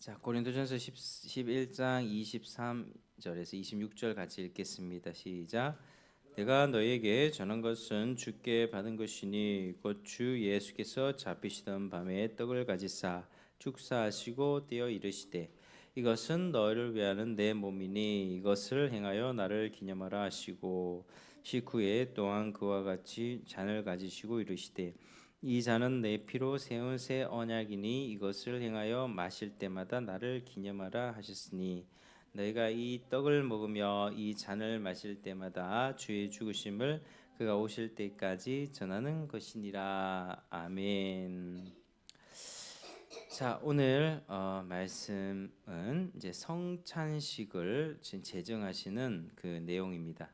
자, 고린도전서 11장 23절에서 26절 같이 읽겠습니다. 시작. 내가 너에게 전한 것은 주께 받은 것이니 곧 주 예수께서 잡히시던 밤에 떡을 가지사 축사하시고 떼어 이르시되 이것은 너희를 위하는 내 몸이니 이것을 행하여 나를 기념하라 하시고 식후에 또한 그와 같이 잔을 가지시고 이르시되 이 잔은 내 피로 세운 새 언약이니 이것을 행하여 마실 때마다 나를 기념하라 하셨으니 너희가 이 떡을 먹으며 이 잔을 마실 때마다 주의 죽으심을 그가 오실 때까지 전하는 것이니라. 아멘. 자, 오늘 말씀은 이제 성찬식을 제정하시는 그 내용입니다.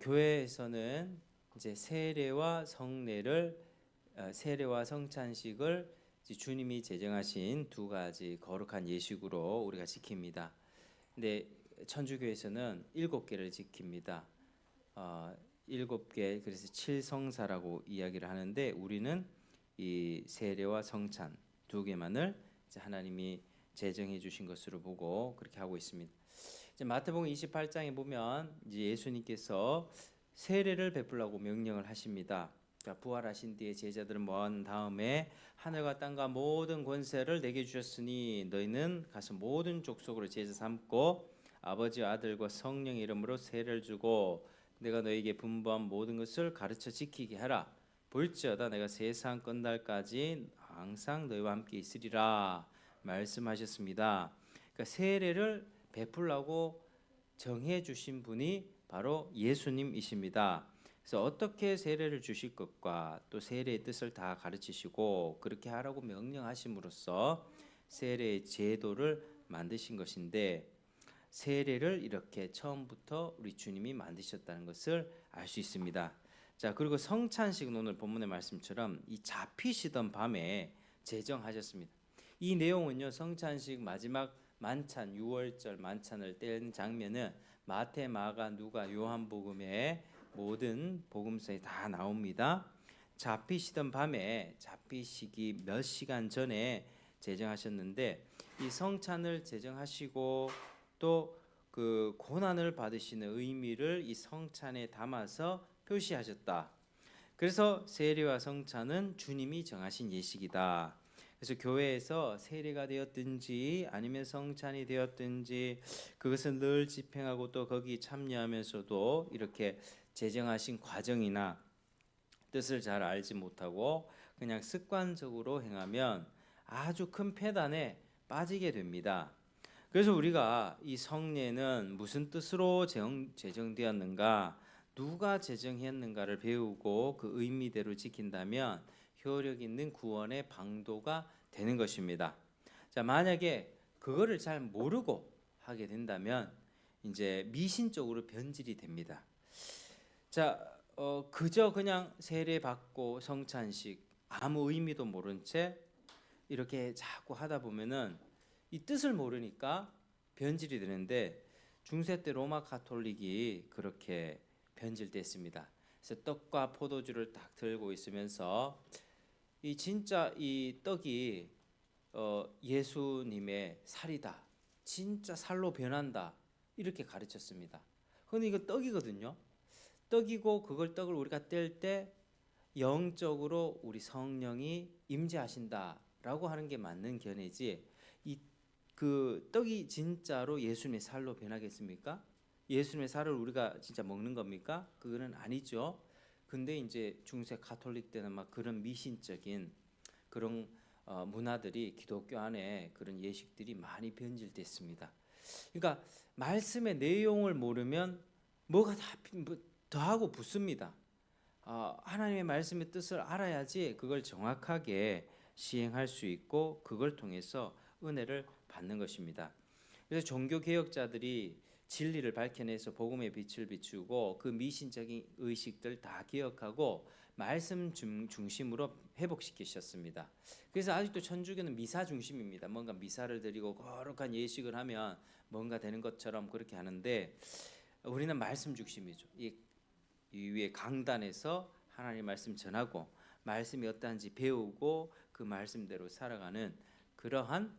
교회에서는 이제 세례와 성찬식을 주님이 제정하신 두 가지 거룩한 예식으로 우리가 지킵니다. 근데 천주교에서는 7개를 지킵니다. 7개, 그래서 칠성사라고 이야기를 하는데 우리는 이 세례와 성찬 두 개만을 이제 하나님이 제정해 주신 것으로 보고 그렇게 하고 있습니다. 이제 마태복음 28장에 보면 이제 예수님께서 세례를 베풀라고 명령을 하십니다. 그러니까 부활하신 뒤에 제자들은 모은 다음에 하늘과 땅과 모든 권세를 내게 주셨으니 너희는 가서 모든 족속으로 제자 삼고 아버지와 아들과 성령의 이름으로 세례를 주고 내가 너에게 분부한 모든 것을 가르쳐 지키게 하라. 볼지어다 내가 세상 끝날까지 항상 너희와 함께 있으리라 말씀하셨습니다. 그러니까 세례를 베풀라고 정해 주신 분이 바로 예수님이십니다. 그래서 어떻게 세례를 주실 것과 또 세례의 뜻을 다 가르치시고 그렇게 하라고 명령하심으로써 세례의 제도를 만드신 것인데 세례를 이렇게 처음부터 우리 주님이 만드셨다는 것을 알 수 있습니다. 자, 그리고 성찬식은 오늘 본문의 말씀처럼 이 잡히시던 밤에 제정하셨습니다. 이 내용은요, 성찬식 마지막 만찬, 6월절 만찬을 뗀 장면은 마태, 마가, 누가, 요한복음의 모든 복음서에 다 나옵니다. 잡히시던 밤에 잡히시기 몇 시간 전에 제정하셨는데 이 성찬을 제정하시고 또 그 고난을 받으시는 의미를 이 성찬에 담아서 표시하셨다. 그래서 세례와 성찬은 주님이 정하신 예식이다. 그래서 교회에서 세례가 되었든지 아니면 성찬이 되었든지 그것은 늘 집행하고 또 거기 참여하면서도 이렇게 제정하신 과정이나 뜻을 잘 알지 못하고 그냥 습관적으로 행하면 아주 큰 폐단에 빠지게 됩니다. 그래서 우리가 이 성례는 무슨 뜻으로 제정되었는가, 누가 제정했는가를 배우고 그 의미대로 지킨다면 효력 있는 구원의 방도가 되는 것입니다. 자, 만약에 그거를 잘 모르고 하게 된다면 이제 미신적으로 변질이 됩니다. 자, 그저 그냥 세례 받고 성찬식 아무 의미도 모른 채 이렇게 자꾸 하다 보면은 이 뜻을 모르니까 변질이 되는데 중세 때 로마 가톨릭이 그렇게 변질됐습니다. 그래서 떡과 포도주를 딱 들고 있으면서 이 진짜 이 떡이 예수님의 살이다, 진짜 살로 변한다 이렇게 가르쳤습니다. 근데 이거 떡이거든요. 떡이고 그걸 떡을 우리가 뗄 때 영적으로 우리 성령이 임재하신다라고 하는 게 맞는 견해지. 이 그 떡이 진짜로 예수님의 살로 변하겠습니까? 예수님의 살을 우리가 진짜 먹는 겁니까? 그거는 아니죠. 근데 이제 중세 가톨릭 때는 막 그런 미신적인 그런 문화들이 기독교 안에 그런 예식들이 많이 변질됐습니다. 그러니까 말씀의 내용을 모르면 뭐가 다 더하고 붙습니다. 하나님의 말씀의 뜻을 알아야지 그걸 정확하게 시행할 수 있고 그걸 통해서 은혜를 받는 것입니다. 그래서 종교 개혁자들이 진리를 밝혀내서 복음의 빛을 비추고 그 미신적인 의식들 다 기억하고 말씀 중심으로 회복시키셨습니다. 그래서 아직도 천주교는 미사 중심입니다. 뭔가 미사를 드리고 거룩한 예식을 하면 뭔가 되는 것처럼 그렇게 하는데 우리는 말씀 중심이죠. 이 위에 강단에서 하나님 말씀 전하고 말씀이 어떠한지 배우고 그 말씀대로 살아가는 그러한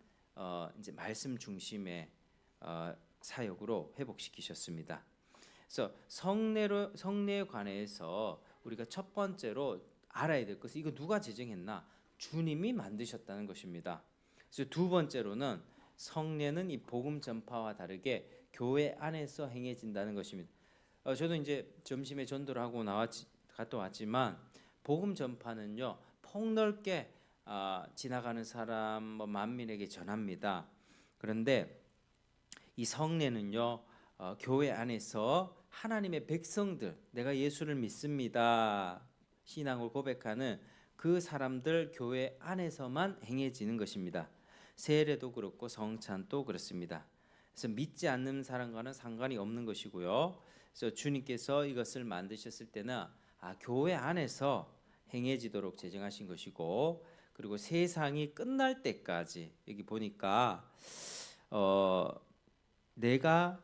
이제 말씀 중심의 사역으로 회복시키셨습니다. 그래서 성례에 관해서 우리가 첫 번째로 알아야 될 것은 이거 누가 제정했나? 주님이 만드셨다는 것입니다. 그래서 두 번째로는 성례는 이 복음 전파와 다르게 교회 안에서 행해진다는 것입니다. 저도 이제 점심에 전도를 하고 갔다 왔지만 복음 전파는요 폭넓게 지나가는 사람 만민에게 전합니다. 그런데 이 성례는요 교회 안에서 하나님의 백성들, 내가 예수를 믿습니다 신앙을 고백하는 그 사람들 교회 안에서만 행해지는 것입니다. 세례도 그렇고 성찬도 그렇습니다. 그래서 믿지 않는 사람과는 상관이 없는 것이고요. 그래서 주님께서 이것을 만드셨을 때는 교회 안에서 행해지도록 제정하신 것이고, 그리고 세상이 끝날 때까지 여기 보니까 내가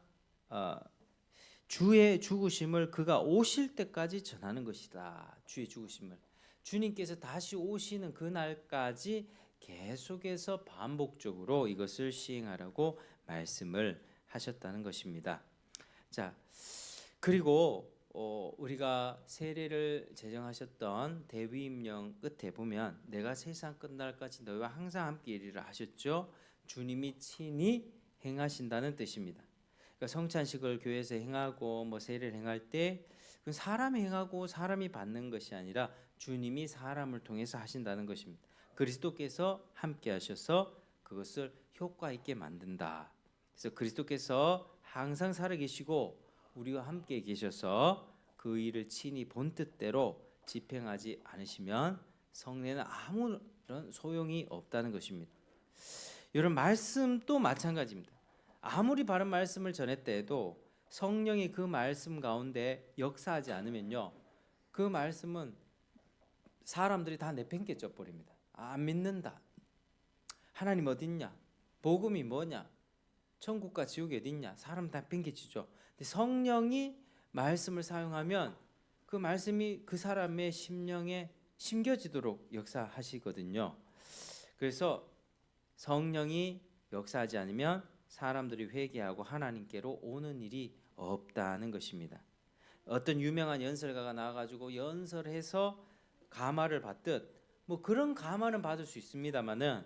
주의 죽으심을 그가 오실 때까지 전하는 것이다. 주의 죽으심을 주님께서 다시 오시는 그날까지 계속해서 반복적으로 이것을 시행하라고 말씀을 하셨다는 것입니다. 자, 그리고 우리가 세례를 제정하셨던 대위임령 끝에 보면 내가 세상 끝날까지 너희와 항상 함께 이르리라 하셨죠. 주님이 친히 행하신다는 뜻입니다. 그러니까 성찬식을 교회에서 행하고 세례를 행할 때 그 사람이 행하고 사람이 받는 것이 아니라 주님이 사람을 통해서 하신다는 것입니다. 그리스도께서 함께 하셔서 그것을 효과 있게 만든다. 그래서 그리스도께서 항상 살아계시고 우리와 함께 계셔서 그 일을 친히 본 뜻대로 집행하지 않으시면 성례는 아무런 소용이 없다는 것입니다. 이런 말씀도 마찬가지입니다. 아무리 바른 말씀을 전했다 해도 성령이 그 말씀 가운데 역사하지 않으면요, 그 말씀은 사람들이 다 내팽개쳐 버립니다. 안 믿는다. 하나님 어딨냐? 복음이 뭐냐? 천국과 지옥이 어딨냐? 사람 다 팽개치죠. 근데 성령이 말씀을 사용하면 그 말씀이 그 사람의 심령에 심겨지도록 역사하시거든요. 그래서 성령이 역사하지 않으면 사람들이 회개하고 하나님께로 오는 일이 없다는 것입니다. 어떤 유명한 연설가가 나와가지고 연설해서 감화를 받듯 그런 감화는 받을 수 있습니다만은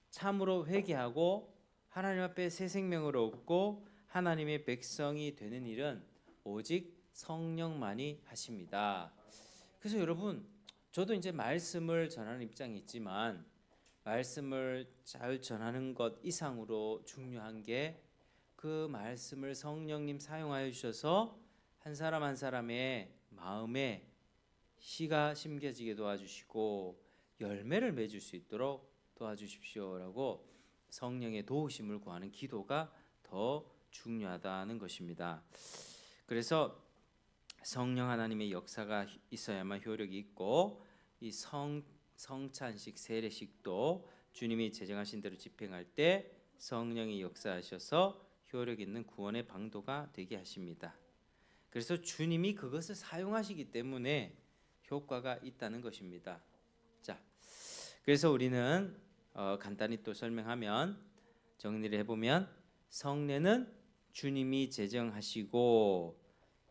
참으로 회개하고 하나님 앞에 새 생명을 얻고 하나님의 백성이 되는 일은 오직 성령만이 하십니다. 그래서 여러분, 저도 이제 말씀을 전하는 입장이 있지만 말씀을 잘 전하는 것 이상으로 중요한 게 그 말씀을 성령님 사용하여 주셔서 한 사람 한 사람의 마음에 씨가 심겨지게 도와주시고 열매를 맺을 수 있도록 도와주십시오라고 성령의 도우심을 구하는 기도가 더 중요하다는 것입니다. 그래서 성령 하나님의 역사가 있어야만 효력이 있고 이 성찬식 세례식도 주님이 제정하신 대로 집행할 때 성령이 역사하셔서 효력 있는 구원의 방도가 되게 하십니다. 그래서 주님이 그것을 사용하시기 때문에 효과가 있다는 것입니다. 자, 그래서 우리는 간단히 또 설명하면 정리를 해보면 성례는 주님이 제정하시고,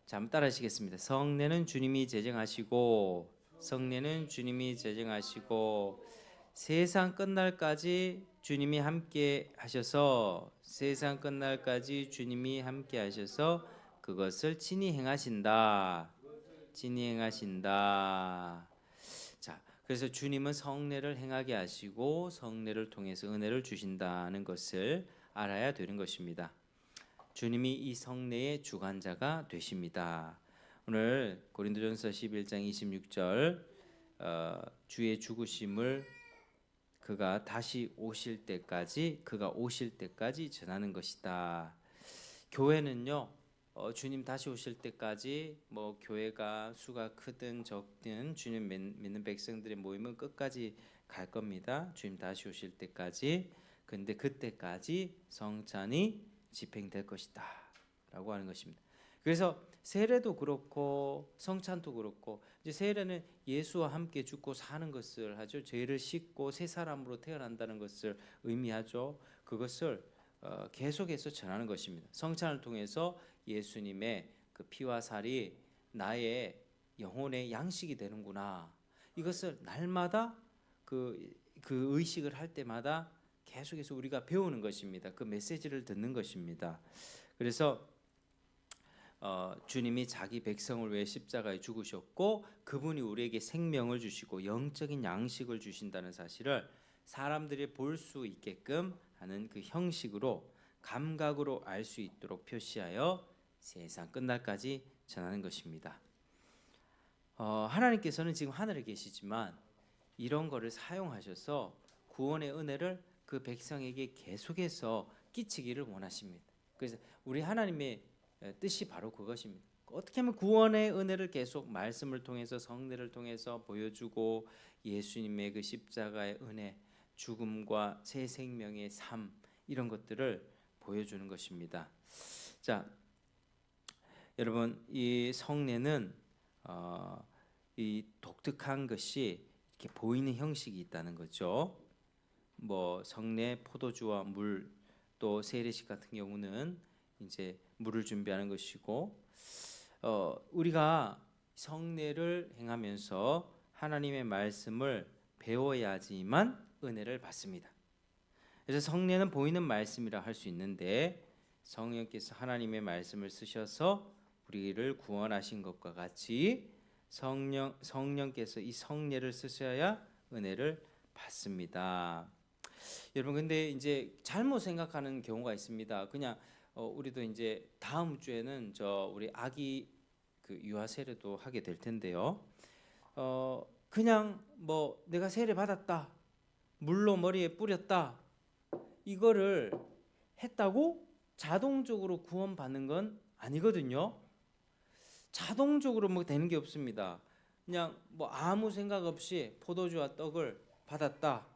자, 한번 따라하시겠습니다. 성례는 주님이 제정하시고, 성례는 주님이 제정하시고, 세상 끝날까지 주님이 함께 하셔서, 세상 끝날까지 주님이 함께 하셔서 그것을 친히 행하신다. 친히 행하신다. 자, 그래서 주님은 성례를 행하게 하시고 성례를 통해서 은혜를 주신다는 것을 알아야 되는 것입니다. 주님이 이 성례의 주관자가 되십니다. 오늘 고린도전서 11장 26절 주의 죽으심을 그가 다시 오실 때까지 전하는 것이다. 교회는요, 주님 다시 오실 때까지 교회가 수가 크든 적든 주님 믿는 백성들의 모임은 끝까지 갈 겁니다. 주님 다시 오실 때까지. 근데 그때까지 성찬이 집행될 것이다 라고 하는 것입니다. 그래서 세례도 그렇고 성찬도 그렇고 이제 세례는 예수와 함께 죽고 사는 것을 하죠. 죄를 씻고 새 사람으로 태어난다는 것을 의미하죠. 그것을 계속해서 전하는 것입니다. 성찬을 통해서 예수님의 그 피와 살이 나의 영혼의 양식이 되는구나. 이것을 날마다 그 의식을 할 때마다 계속해서 우리가 배우는 것입니다. 그 메시지를 듣는 것입니다. 그래서 주님이 자기 백성을 위해 십자가에 죽으셨고 그분이 우리에게 생명을 주시고 영적인 양식을 주신다는 사실을 사람들이 볼 수 있게끔 하는 그 형식으로 감각으로 알 수 있도록 표시하여 세상 끝날까지 전하는 것입니다. 하나님께서는 지금 하늘에 계시지만 이런 거를 사용하셔서 구원의 은혜를 그 백성에게 계속해서 끼치기를 원하십니다. 그래서 우리 하나님의 뜻이 바로 그것입니다. 어떻게 하면 구원의 은혜를 계속 말씀을 통해서 성례를 통해서 보여주고 예수님의 그 십자가의 은혜, 죽음과 새 생명의 삶 이런 것들을 보여주는 것입니다. 자, 여러분 이 성례는 이 독특한 것이 이렇게 보이는 형식이 있다는 거죠. 뭐 성례, 포도주와 물, 또 세례식 같은 경우는 이제 물을 준비하는 것이고, 우리가 성례를 행하면서 하나님의 말씀을 배워야지만 은혜를 받습니다. 그래서 성례는 보이는 말씀이라 할 수 있는데 성령께서 하나님의 말씀을 쓰셔서 우리를 구원하신 것과 같이 성령께서 이 성례를 쓰셔야 은혜를 받습니다. 여러분 근데 이제 잘못 생각하는 경우가 있습니다. 그냥 우리도 이제 다음 주에는 우리 아기 그 유아 세례도 하게 될 텐데요. 그냥 뭐 내가 세례 받았다, 물로 머리에 뿌렸다, 이거를 했다고 자동적으로 구원받는 건 아니거든요. 자동적으로 뭐 되는 게 없습니다. 그냥 뭐 아무 생각 없이 포도주와 떡을 받았다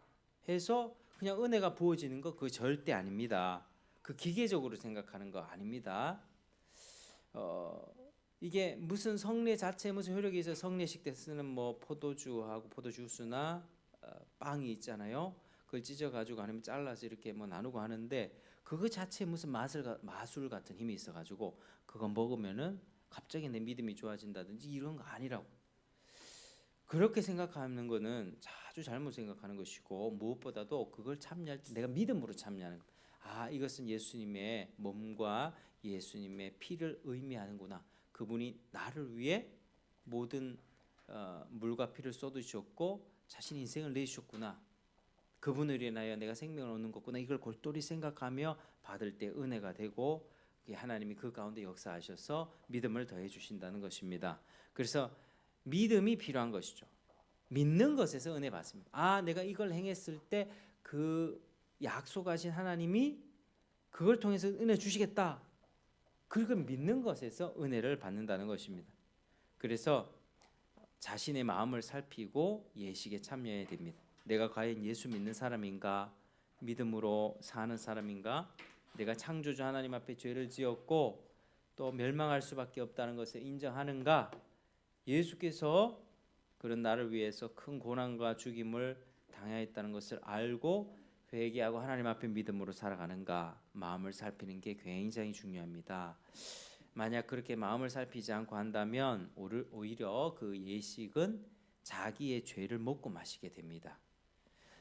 해서 그냥 은혜가 부어지는 거 그거 절대 아닙니다. 그 기계적으로 생각하는 거 아닙니다. 이게 무슨 성례 자체에 무슨 효력이 있어 성례식 때 쓰는 뭐 포도주하고 포도주스나 빵이 있잖아요. 그걸 찢어가지고 아니면 잘라서 이렇게 뭐 나누고 하는데 그거 자체에 무슨 마술 같은 힘이 있어가지고 그거 먹으면은 갑자기 내 믿음이 좋아진다든지 이런 거 아니라고. 그렇게 생각하는 거는 아주 잘못 생각하는 것이고 무엇보다도 그걸 참여할 때 내가 믿음으로 참여하는 것. 이것은 예수님의 몸과 예수님의 피를 의미하는구나. 그분이 나를 위해 모든 물과 피를 쏟으셨고 자신 인생을 내주셨구나. 그분을 인하여 내가 생명을 얻는 거구나. 이걸 골똘히 생각하며 받을 때 은혜가 되고 하나님이 그 가운데 역사하셔서 믿음을 더해 주신다는 것입니다. 그래서 믿음이 필요한 것이죠. 믿는 것에서 은혜 받습니다. 내가 이걸 행했을 때 그 약속하신 하나님이 그걸 통해서 은혜 주시겠다. 그걸 믿는 것에서 은혜를 받는다는 것입니다. 그래서 자신의 마음을 살피고 예식에 참여해야 됩니다. 내가 과연 예수 믿는 사람인가? 믿음으로 사는 사람인가? 내가 창조주 하나님 앞에 죄를 지었고 또 멸망할 수밖에 없다는 것을 인정하는가? 예수께서 그런 나를 위해서 큰 고난과 죽임을 당하였다는 것을 알고 회개하고 하나님 앞에 믿음으로 살아가는가? 마음을 살피는 게 굉장히 중요합니다. 만약 그렇게 마음을 살피지 않고 한다면 오히려 그 예식은 자기의 죄를 먹고 마시게 됩니다.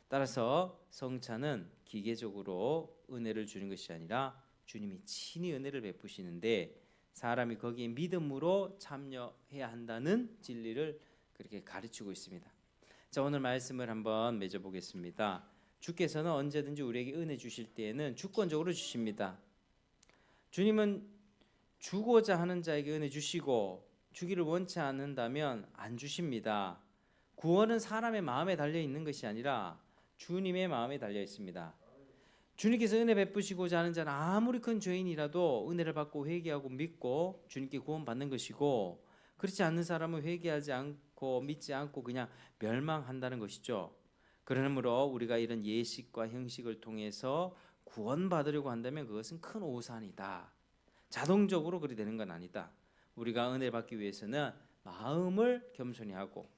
따라서 성찬은 기계적으로 은혜를 주는 것이 아니라 주님이 친히 은혜를 베푸시는데 사람이 거기에 믿음으로 참여해야 한다는 진리를 그렇게 가르치고 있습니다. 자, 오늘 말씀을 한번 맺어보겠습니다. 주께서는 언제든지 우리에게 은혜 주실 때에는 주권적으로 주십니다. 주님은 주고자 하는 자에게 은혜 주시고 주기를 원치 않는다면 안 주십니다. 구원은 사람의 마음에 달려 있는 것이 아니라 주님의 마음에 달려 있습니다. 주님께서 은혜 베푸시고자 하는 자는 아무리 큰 죄인이라도 은혜를 받고 회개하고 믿고 주님께 구원받는 것이고 그렇지 않는 사람은 회개하지 않고 믿지 않고 그냥 멸망한다는 것이죠. 그러므로 우리가 이런 예식과 형식을 통해서 구원받으려고 한다면 그것은 큰 오산이다. 자동적으로 그리 되는 건 아니다. 우리가 은혜를 받기 위해서는 마음을 겸손히 하고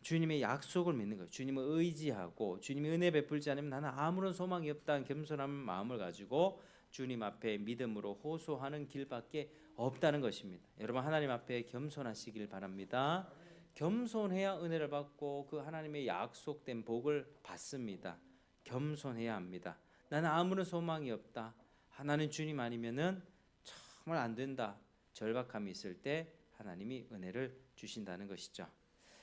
주님의 약속을 믿는 거예요. 주님을 의지하고 주님이 은혜 베풀지 않으면 나는 아무런 소망이 없다는 겸손한 마음을 가지고 주님 앞에 믿음으로 호소하는 길밖에 없다는 것입니다. 여러분 하나님 앞에 겸손하시길 바랍니다. 겸손해야 은혜를 받고 그 하나님의 약속된 복을 받습니다. 겸손해야 합니다. 나는 아무런 소망이 없다. 나는 주님 아니면은 정말 안 된다. 절박함이 있을 때 하나님이 은혜를 주신다는 것이죠.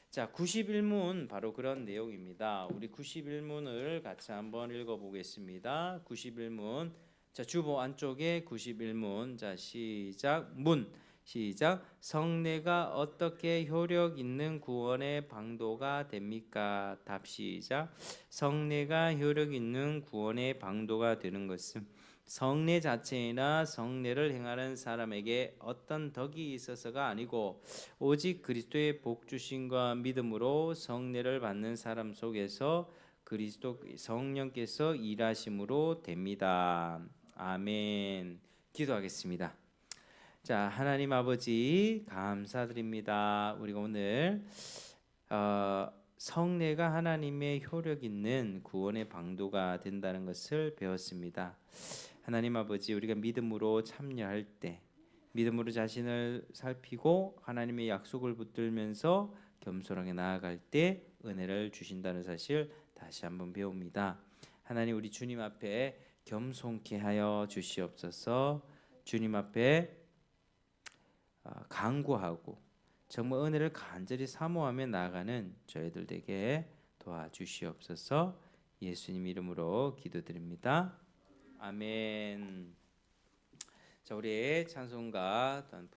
자, 91문 바로 그런 내용입니다. 우리 91문을 같이 한번 읽어보겠습니다. 91문. 자, 주보 안쪽에 91문. 자, 시작. 문. 시작. 성례가 어떻게 효력 있는 구원의 방도가 됩니까? 답 시작. 성례가 효력 있는 구원의 방도가 되는 것은 성례 자체나 성례를 행하는 사람에게 어떤 덕이 있어서가 아니고 오직 그리스도의 복 주심과 믿음으로 성례를 받는 사람 속에서 그리스도 성령께서 일하심으로 됩니다. 아멘. 기도하겠습니다. 자, 하나님 아버지 감사드립니다. 우리가 오늘 성례가 하나님의 효력 있는 구원의 방도가 된다는 것을 배웠습니다. 하나님 아버지, 우리가 믿음으로 참여할 때, 믿음으로 자신을 살피고 하나님의 약속을 붙들면서 겸손하게 나아갈 때 은혜를 주신다는 사실 다시 한번 배웁니다. 하나님, 우리 주님 앞에 겸손케 하여 주시옵소서. 주님 앞에 간구하고 정말 은혜를 간절히 사모하며 나아가는 저희들 되게 도와주시옵소서. 예수님 이름으로 기도드립니다. 아멘. 자, 우리의 찬송가